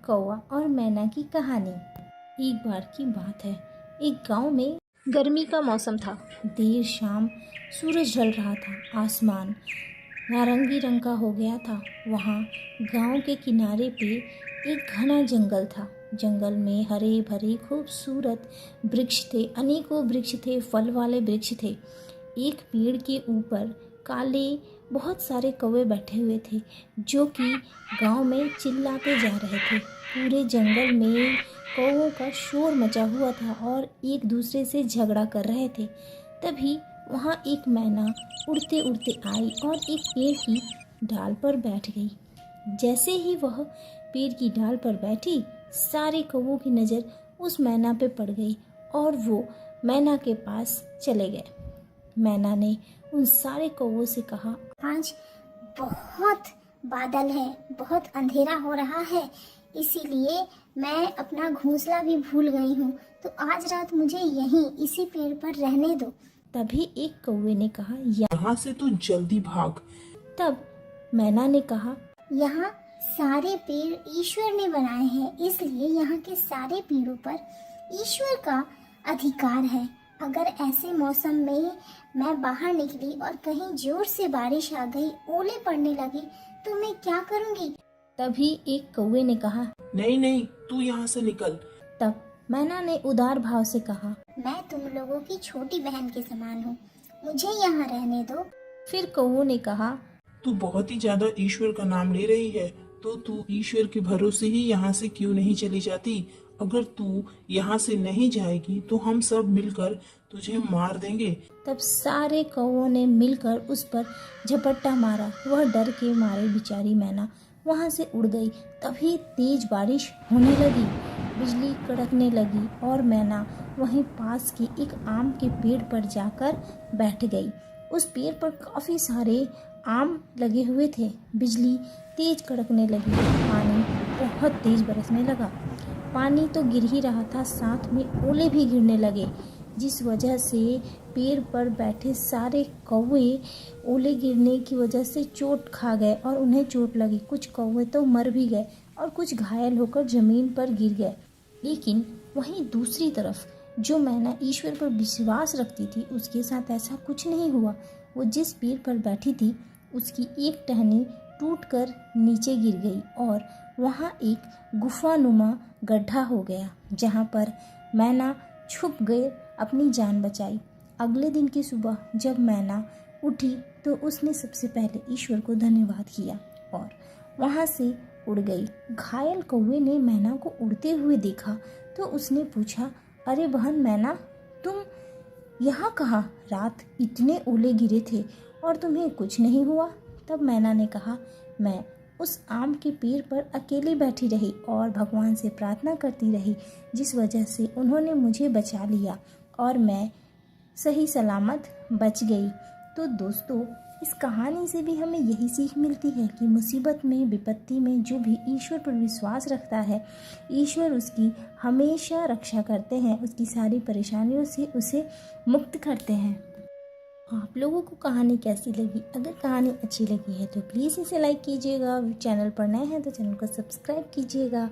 कौवा और मैना की कहानी। एक बार की बात है, एक गांव में गर्मी का मौसम था। देर शाम सूरज ढल रहा था, आसमान नारंगी रंग का हो गया था। वहाँ गांव के किनारे पे एक घना जंगल था। जंगल में हरे भरे खूबसूरत वृक्ष थे, अनेकों वृक्ष थे, फल वाले वृक्ष थे। एक पेड़ के ऊपर काले बहुत सारे कौवे बैठे हुए थे, जो कि गांव में चिल्लाते जा रहे थे। पूरे जंगल में कौवों का शोर मचा हुआ था और एक दूसरे से झगड़ा कर रहे थे। तभी वहाँ एक मैना उड़ते उड़ते आई और एक पेड़ की डाल पर बैठ गई। जैसे ही वह पेड़ की डाल पर बैठी, सारे कौवों की नज़र उस मैना पे पड़ गई और वो मैना के पास चले गए। मैना ने उन सारे कौवों से कहा, आज बहुत बादल है, बहुत अंधेरा हो रहा है, इसीलिए मैं अपना घोंसला भी भूल गई हूँ। तो आज रात मुझे यहीं इसी पेड़ पर रहने दो। तभी एक कौवे ने कहा, यहाँ से तू जल्दी भाग। तब मैना ने कहा, यहाँ सारे पेड़ ईश्वर ने बनाए हैं, इसलिए यहाँ के सारे पेड़ों पर ईश्वर का अधिकार है। अगर ऐसे मौसम में मैं बाहर निकली और कहीं जोर से बारिश आ गई, ओले पड़ने लगे, तो मैं क्या करूँगी? तभी एक कौवे ने कहा, नहीं नहीं, तू यहाँ से निकल। तब मैना ने उदार भाव से कहा, मैं तुम लोगों की छोटी बहन के समान हूँ, मुझे यहाँ रहने दो। फिर कौवों ने कहा, तू बहुत ही ज्यादा ईश्वर का नाम ले रही है, तो तू ईश्वर के भरोसे ही यहाँ से क्यों नहीं चली जाती? अगर तू यहाँ से नहीं जाएगी तो हम सब मिलकर तुझे मार देंगे। तब सारे कौवों ने मिलकर उस पर झपट्टा मारा। वह डर के मारे बेचारी मैना वहाँ से उड़ गई। तभी तेज बारिश होने लगी, बिजली कड़कने लगी और मैना वहीं पास के एक आम के पेड़ पर जाकर बैठ गई। उस पेड़ पर काफ़ी सारे आम लगे हुए थे। बिजली तेज कड़कने लगी, पानी बहुत तेज बरसने लगा। पानी तो गिर ही रहा था, साथ में ओले भी गिरने लगे, जिस वजह से पेड़ पर बैठे सारे कौवे ओले गिरने की वजह से चोट खा गए और उन्हें चोट लगी। कुछ कौवे तो मर भी गए और कुछ घायल होकर ज़मीन पर गिर गए। लेकिन वहीं दूसरी तरफ जो मैना ईश्वर पर विश्वास रखती थी, उसके साथ ऐसा कुछ नहीं हुआ। वो जिस पेड़ पर बैठी थी, उसकी एक टहनी टूटकर नीचे गिर गई और वहाँ एक गुफानुमा गड्ढा हो गया, जहाँ पर मैना छुप गए, अपनी जान बचाई। अगले दिन की सुबह जब मैना उठी तो उसने सबसे पहले ईश्वर को धन्यवाद किया और वहाँ से उड़ गई। घायल कौवे ने मैना को उड़ते हुए देखा तो उसने पूछा, अरे बहन मैना, तुम यहाँ कहाँ? रात इतने ओले गिरे थे और तुम्हें कुछ नहीं हुआ? तब मैना ने कहा, मैं उस आम के पेड़ पर अकेली बैठी रही और भगवान से प्रार्थना करती रही, जिस वजह से उन्होंने मुझे बचा लिया और मैं सही सलामत बच गई। तो दोस्तों, इस कहानी से भी हमें यही सीख मिलती है कि मुसीबत में, विपत्ति में जो भी ईश्वर पर विश्वास रखता है, ईश्वर उसकी हमेशा रक्षा करते हैं, उसकी सारी परेशानियों से उसे मुक्त करते हैं। आप लोगों को कहानी कैसी लगी? अगर कहानी अच्छी लगी है तो प्लीज़ इसे लाइक कीजिएगा। चैनल पर नए हैं तो चैनल को सब्सक्राइब कीजिएगा।